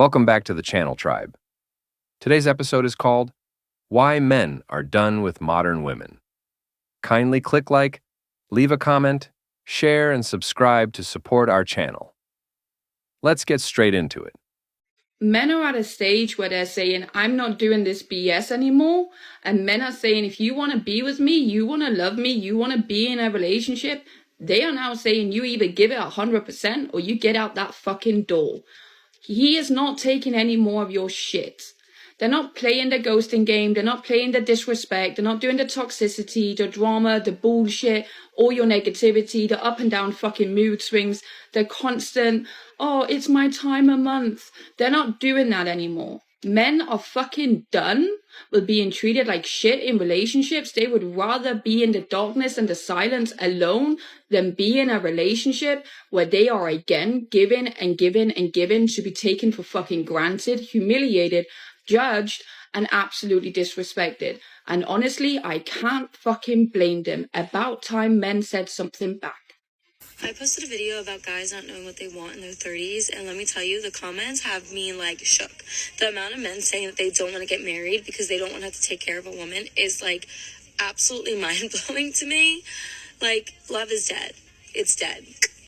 Welcome back to the channel, Tribe. Today's episode is called Why Men Are Done with Modern Women. Kindly click like, leave a comment, share, and subscribe to support our channel. Let's get straight into it. Men are at a stage where they're saying, I'm not doing this BS anymore. And men are saying, if you want to be with me, you want to love me, you want to be in a relationship, they are now saying you either give it 100% or you get out that fucking door. He is not taking any more of your shit. They're not playing the ghosting game. They're not playing the disrespect. They're not doing the toxicity, the drama, the bullshit, all your negativity, the up and down fucking mood swings, the constant, oh, it's my time a month. They're not doing that anymore. Men are fucking done with being treated like shit in relationships. They would rather be in the darkness and the silence alone than be in a relationship where they are again given and given and given to be taken for fucking granted, humiliated, judged, and absolutely disrespected. And honestly, I can't fucking blame them. About time men said something back. I posted a video about guys not knowing what they want in their 30s, and let me tell you, the comments have me, shook. The amount of men saying that they don't want to get married because they don't want to have to take care of a woman is, absolutely mind-blowing to me. Love is dead. It's dead.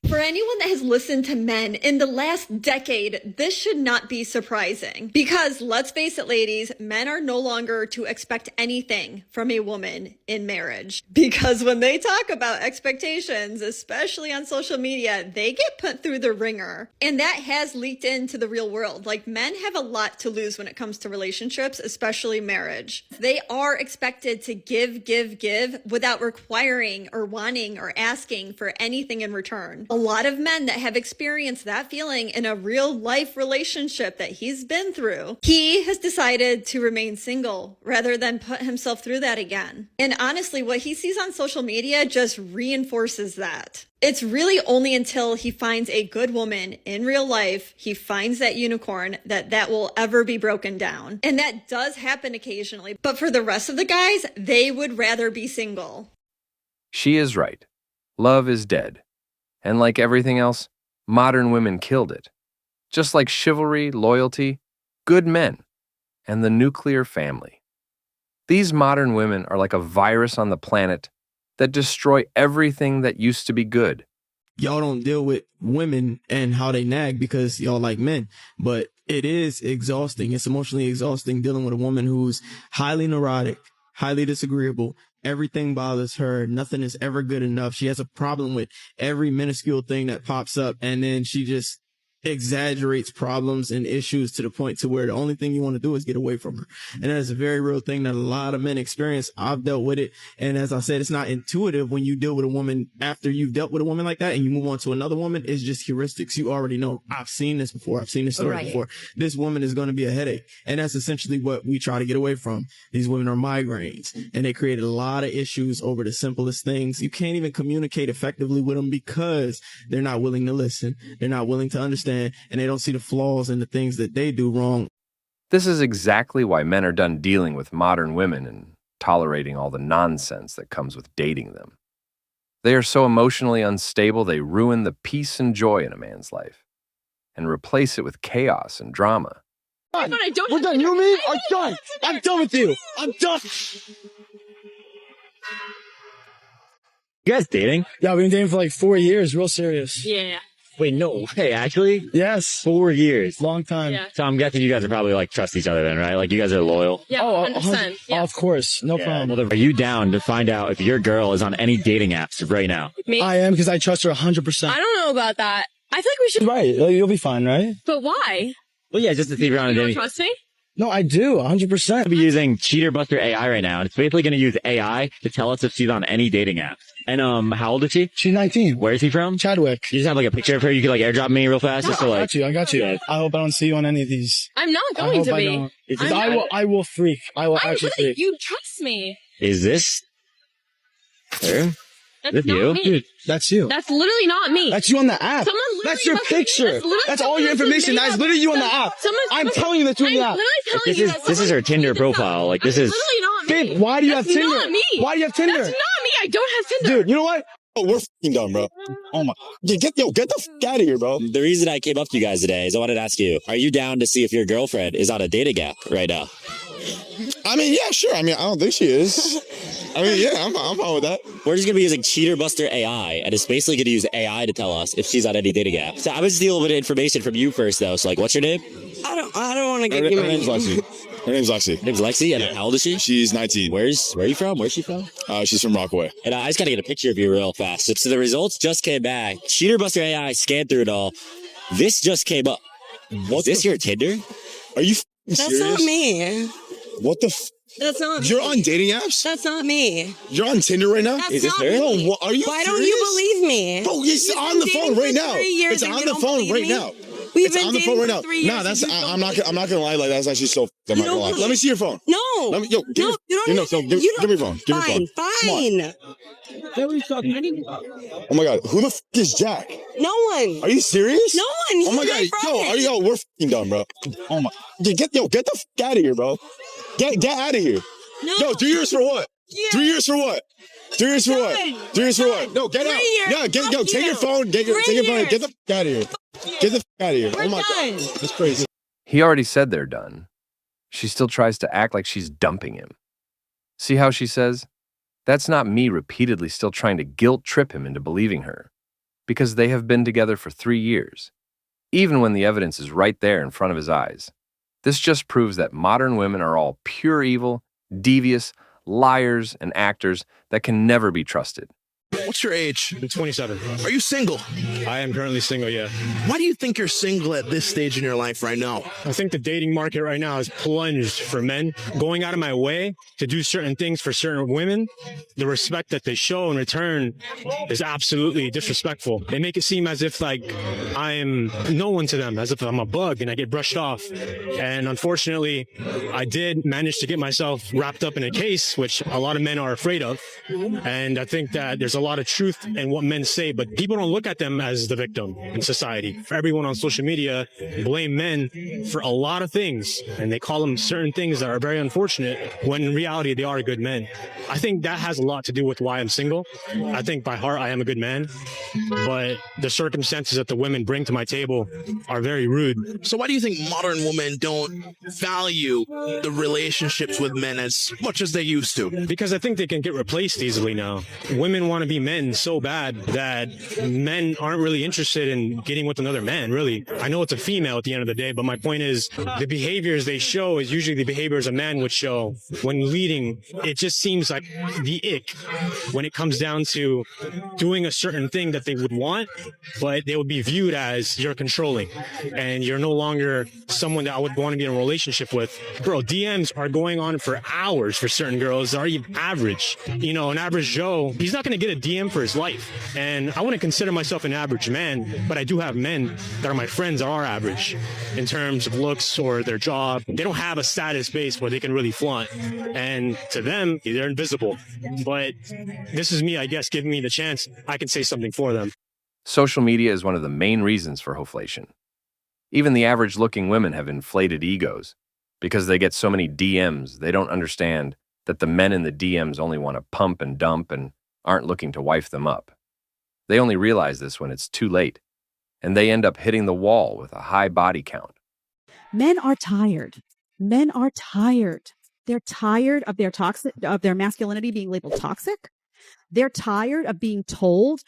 For anyone that has listened to men in the last decade, this should not be surprising. Because let's face it, ladies, men are no longer to expect anything from a woman in marriage. Because when they talk about expectations, especially on social media, they get put through the ringer. And that has leaked into the real world. Men have a lot to lose when it comes to relationships, especially marriage. They are expected to give without requiring or wanting or asking for anything in return. A lot of men that have experienced that feeling in a real life relationship that he's been through, he has decided to remain single rather than put himself through that again. And honestly, what he sees on social media just reinforces that. It's really only until he finds a good woman in real life, he finds that unicorn, that will ever be broken down. And that does happen occasionally. But for the rest of the guys, they would rather be single. She is right. Love is dead. And like everything else, modern women killed it. Just like chivalry, loyalty, good men, and the nuclear family. These modern women are like a virus on the planet that destroy everything that used to be good. Y'all don't deal with women and how they nag because y'all like men, but it is exhausting. It's emotionally exhausting dealing with a woman who's highly neurotic, highly disagreeable. Everything bothers her. Nothing is ever good enough. She has a problem with every minuscule thing that pops up. And then she just exaggerates problems and issues to the point to where the only thing you want to do is get away from her. And that is a very real thing that a lot of men experience. I've dealt with it. And as I said, it's not intuitive when you deal with a woman after you've dealt with a woman like that and you move on to another woman. It's just heuristics. You already know, I've seen this before. I've seen this story before. This woman is going to be a headache. And that's essentially what we try to get away from. These women are migraines and they create a lot of issues over the simplest things. You can't even communicate effectively with them because they're not willing to listen. They're not willing to understand. And they don't see the flaws in the things that they do wrong. This is exactly why men are done dealing with modern women and tolerating all the nonsense that comes with dating them. They are so emotionally unstable they ruin the peace and joy in a man's life and replace it with chaos and drama. We're done. You and me are done. I'm done with you. I'm done. You guys dating? Yeah, we've been dating for 4 years, real serious. Yeah. Wait, no. Hey, actually? Yes. 4 years. Long time. Yeah. So I'm guessing you guys are probably trust each other then, right? You guys are loyal. Yeah, Oh, 100%. Oh, of course. No problem. Well, are you down to find out if your girl is on any dating apps right now? Me? I am because I trust her 100%. I don't know about that. I feel like we should. Right. You'll be fine, right? But why? Well, yeah, just to see if you're on a You don't dating. trust me? No, I do. 100%. We're using Cheater Buster AI right now, and it's basically going to use AI to tell us if she's on any dating apps. And how old is she? She's 19. Where is he from? Chadwick. You just have a picture of her. You could airdrop me real fast, just so I got you. Yeah. I hope I don't see you on any of these. I'm not going to be. I will freak. I will actually freak. You trust me. Is this her? That's This not you? me. Dude, that's you. That's literally not me. That's you on the app. Someone literally That's your must- picture. that's literally That's all someone your must have information. made That's up literally you on the some- app. someone's- I'm telling you that you're on I'm the app. literally telling This you is that this is her someone Tinder made this up. profile. This That's is literally not me. Babe, why do you That's have Tinder? not me. Why do you have Tinder? That's not me. I don't have Tinder. Dude, you know what? Oh, we're fucking done, bro. Oh my. Yeah, get the fuck out of here, bro. The reason I came up to you guys today is I wanted to ask you, are you down to see if your girlfriend is on a dating app right now? I mean, yeah, sure. I mean, I don't think she is. I mean, yeah, I'm fine with that. We're just going to be using Cheater Buster AI, and it's basically going to use AI to tell us if she's on any dating app. So I would steal a little bit of information from you first, though. So, like, what's your name? I don't want to get you. Her name's Lexi. Her name's Lexi. Her name's Lexi, and Yeah. how old is she? She's 19. Where are you from? Where's she from? She's from Rockaway. And I just got to get a picture of you real fast. So the results just came back. Cheater Buster AI scanned through it all. This just came up. Is this your Tinder? Are you That's serious? not me. What the That's not me. You're on dating apps? That's not me. You're on Tinder right now? That's Is this not her? me. No, what, are you Why serious? don't you believe me? Bro, it's We've on been the phone dating right for now. 3 years It's and on you the don't phone believe right me? now. We've It's been on the dating phone right for now. 3 years. Nah, that's and you don't I'm not believe gonna lie. Like that's actually so. I'm not You gonna lie. don't Let me see your phone. No. Let me give no, me, you don't give, need no, so to- give, you give me don't- your phone. Give me your Fine, phone. fine. Oh my god, who the f is Jack? No one. Are you serious? No one. He's Oh my god, friend. we're f***ing done, bro. Oh my, yeah, get the f out of here, bro. Get out of here. No. Yo, 3 years for what? Yeah. 3 years for what? 3 years for what? Done. 3 years for what? No, get 3 out. years. No, Fuck take your you. phone. Take your 3 phone. years. Get the f out of here. Get the f out of here. We're Oh my done. god, that's crazy. He already said they're done. She still tries to act like she's dumping him. See how she says, "That's not me," repeatedly still trying to guilt trip him into believing her, because they have been together for 3 years, even when the evidence is right there in front of his eyes. This just proves that modern women are all pure evil, devious, liars, and actors that can never be trusted. What's your age? I'm 27. Are you single? I am currently single, yeah. Why do you think you're single at this stage in your life right now? I think the dating market right now is plunged for men. Going out of my way to do certain things for certain women, the respect that they show in return is absolutely disrespectful. They make it seem as if like I'm no one to them, as if I'm a bug and I get brushed off. And unfortunately, I did manage to get myself wrapped up in a case, which a lot of men are afraid of. And I think that there's a lot of truth in what men say, but people don't look at them as the victim in society. Everyone on social media blame men for a lot of things, and they call them certain things that are very unfortunate, when in reality they are good men. I think that has a lot to do with why I'm single. I think by heart I am a good man, but the circumstances that the women bring to my table are very rude. So why do you think modern women don't value the relationships with men as much as they used to? Because I think they can get replaced easily now. Women want to be men so bad that men aren't really interested in getting with another man, really. I know it's a female at the end of the day, but my point is the behaviors they show is usually the behaviors a man would show when leading. It just seems like the ick when it comes down to doing a certain thing that they would want, but they would be viewed as you're controlling and you're no longer someone that I would want to be in a relationship with. Bro, DMs are going on for hours for certain girls that are even average. You know, an average Joe, he's not going to get a DM for his life. And I wouldn't consider myself an average man, but I do have men that are my friends that are average in terms of looks or their job. They don't have a status base where they can really flaunt. And to them, they're invisible. But this is me, I guess, giving me the chance. I can say something for them. Social media is one of the main reasons for hoflation. Even the average-looking women have inflated egos. Because they get so many DMs, they don't understand that the men in the DMs only want to pump and dump and aren't looking to wife them up. They only realize this when it's too late, and they end up hitting the wall with a high body count. Men are tired. Men are tired. They're tired of their masculinity being labeled toxic. They're tired of being told,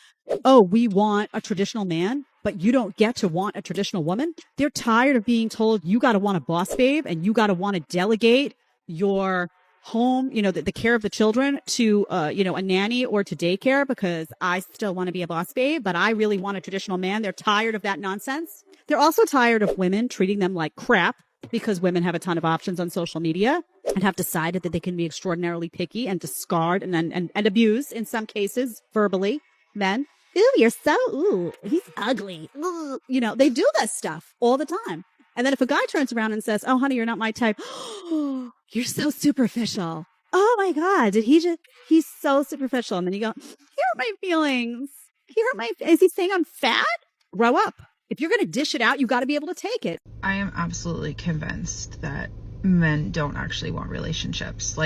"Oh, we want a traditional man, but you don't get to want a traditional woman." They're tired of being told, "You got to want a boss babe and you got to want to delegate your home, the care of the children to, a nanny or to daycare because I still want to be a boss babe, but I really want a traditional man." They're tired of that nonsense. They're also tired of women treating them like crap because women have a ton of options on social media and have decided that they can be extraordinarily picky and discard and abuse, in some cases, verbally, men. Ooh, he's ugly. Ooh. They do this stuff all the time. And then if a guy turns around and says, "Oh, honey, you're not my type." "Oh, you're so superficial. Oh my God, he's so superficial." And then you go, "He hurt my feelings. Is he saying I'm fat?" Grow up. If you're going to dish it out, you got to be able to take it. I am absolutely convinced that men don't actually want relationships.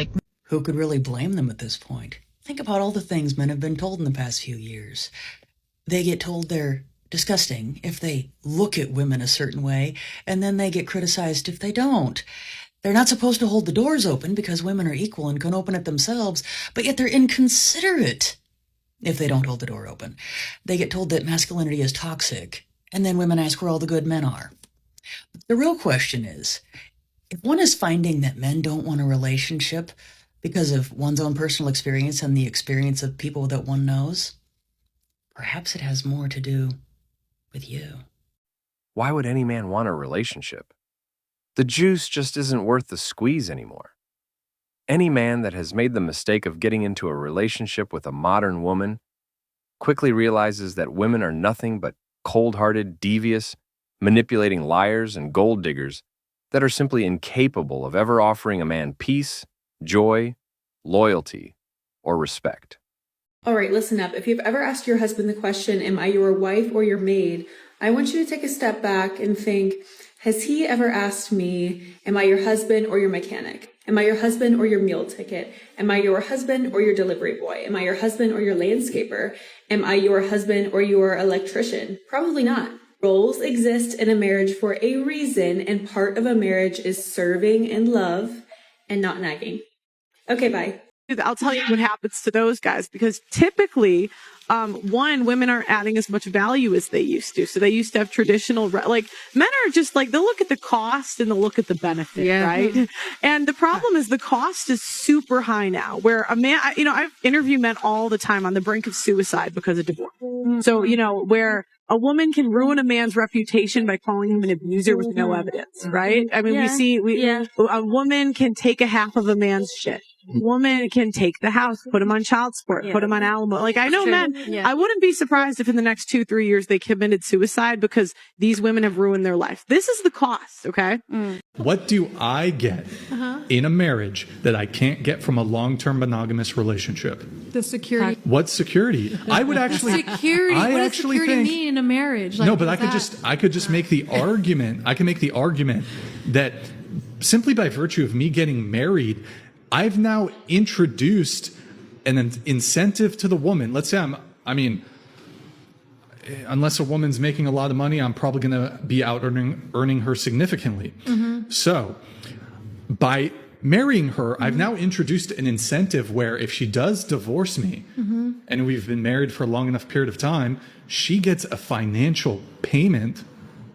Who could really blame them at this point? Think about all the things men have been told in the past few years. They get told they're disgusting if they look at women a certain way, and then they get criticized if they don't. They're not supposed to hold the doors open because women are equal and can open it themselves, but yet they're inconsiderate if they don't hold the door open. They get told that masculinity is toxic, and then women ask where all the good men are. The real question is, if one is finding that men don't want a relationship because of one's own personal experience and the experience of people that one knows, perhaps it has more to do with you. Why would any man want a relationship? The juice just isn't worth the squeeze anymore. Any man that has made the mistake of getting into a relationship with a modern woman quickly realizes that women are nothing but cold-hearted, devious, manipulating liars and gold diggers that are simply incapable of ever offering a man peace, joy, loyalty, or respect. All right, listen up. If you've ever asked your husband the question, am I your wife or your maid? I want you to take a step back and think, has he ever asked me, am I your husband or your mechanic? Am I your husband or your meal ticket? Am I your husband or your delivery boy? Am I your husband or your landscaper? Am I your husband or your electrician? Probably not. Roles exist in a marriage for a reason, and part of a marriage is serving and love and not nagging. Okay, bye. I'll tell you what happens to those guys, because typically, women aren't adding as much value as they used to. So they used to have traditional, like men are just like, they'll look at the cost and they'll look at the benefit, right? And the problem is the cost is super high now, where a man, I've interviewed men all the time on the brink of suicide because of divorce. So, where a woman can ruin a man's reputation by calling him an abuser with no evidence, right? I mean, a woman can take a half of a man's shit. Woman can take the house, put him on child support, put him on alimony. Like, I know men, I wouldn't be surprised if in the next 2-3 years they committed suicide because these women have ruined their life. This is the cost, okay? What do I get in a marriage that I can't get from a long-term monogamous relationship? The security. What security? I would actually security. What does security mean in a marriage? Like, no, but I could just make the argument. I can make the argument that simply by virtue of me getting married, I've now introduced an incentive to the woman. Let's say unless a woman's making a lot of money, I'm probably going to be out earning her significantly. So by marrying her, I've now introduced an incentive where if she does divorce me, and we've been married for a long enough period of time, she gets a financial payment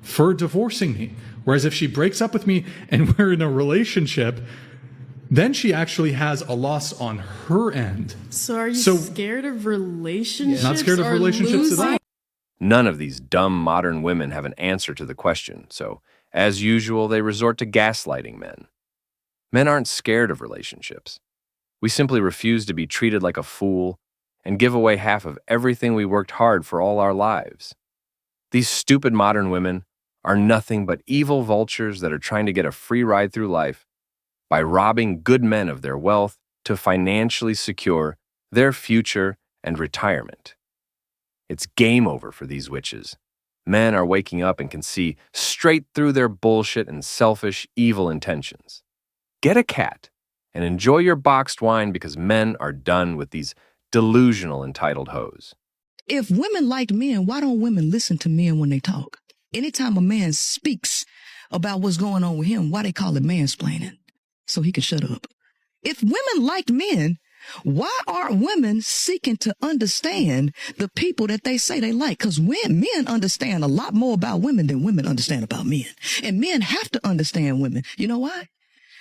for divorcing me. Whereas if she breaks up with me and we're in a relationship, then she actually has a loss on her end. So are you scared of relationships? Not scared of relationships at all. None of these dumb modern women have an answer to the question, so as usual, they resort to gaslighting men. Men aren't scared of relationships. We simply refuse to be treated like a fool and give away half of everything we worked hard for all our lives. These stupid modern women are nothing but evil vultures that are trying to get a free ride through life by robbing good men of their wealth to financially secure their future and retirement. It's game over for these witches. Men are waking up and can see straight through their bullshit and selfish, evil intentions. Get a cat and enjoy your boxed wine because men are done with these delusional entitled hoes. If women liked men, why don't women listen to men when they talk? Anytime a man speaks about what's going on with him, why they call it mansplaining? So he can shut up. If women liked men, why aren't women seeking to understand the people that they say they like? Because men understand a lot more about women than women understand about men. And men have to understand women. You know why?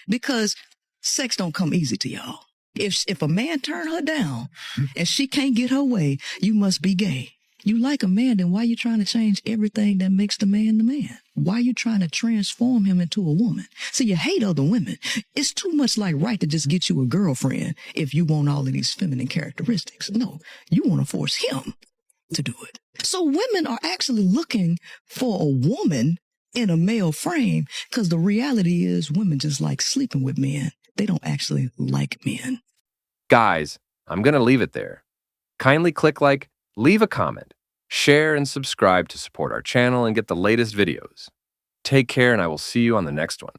Because sex don't come easy to y'all. If a man turn her down and she can't get her way, you must be gay. You like a man, then why you trying to change everything that makes the man the man? Why you trying to transform him into a woman? See, you hate other women. It's too much like right to just get you a girlfriend if you want all of these feminine characteristics. No, you want to force him to do it. So women are actually looking for a woman in a male frame because the reality is women just like sleeping with men. They don't actually like men. Guys, I'm going to leave it there. Kindly click like, leave a comment, share, and subscribe to support our channel and get the latest videos. Take care, and I will see you on the next one.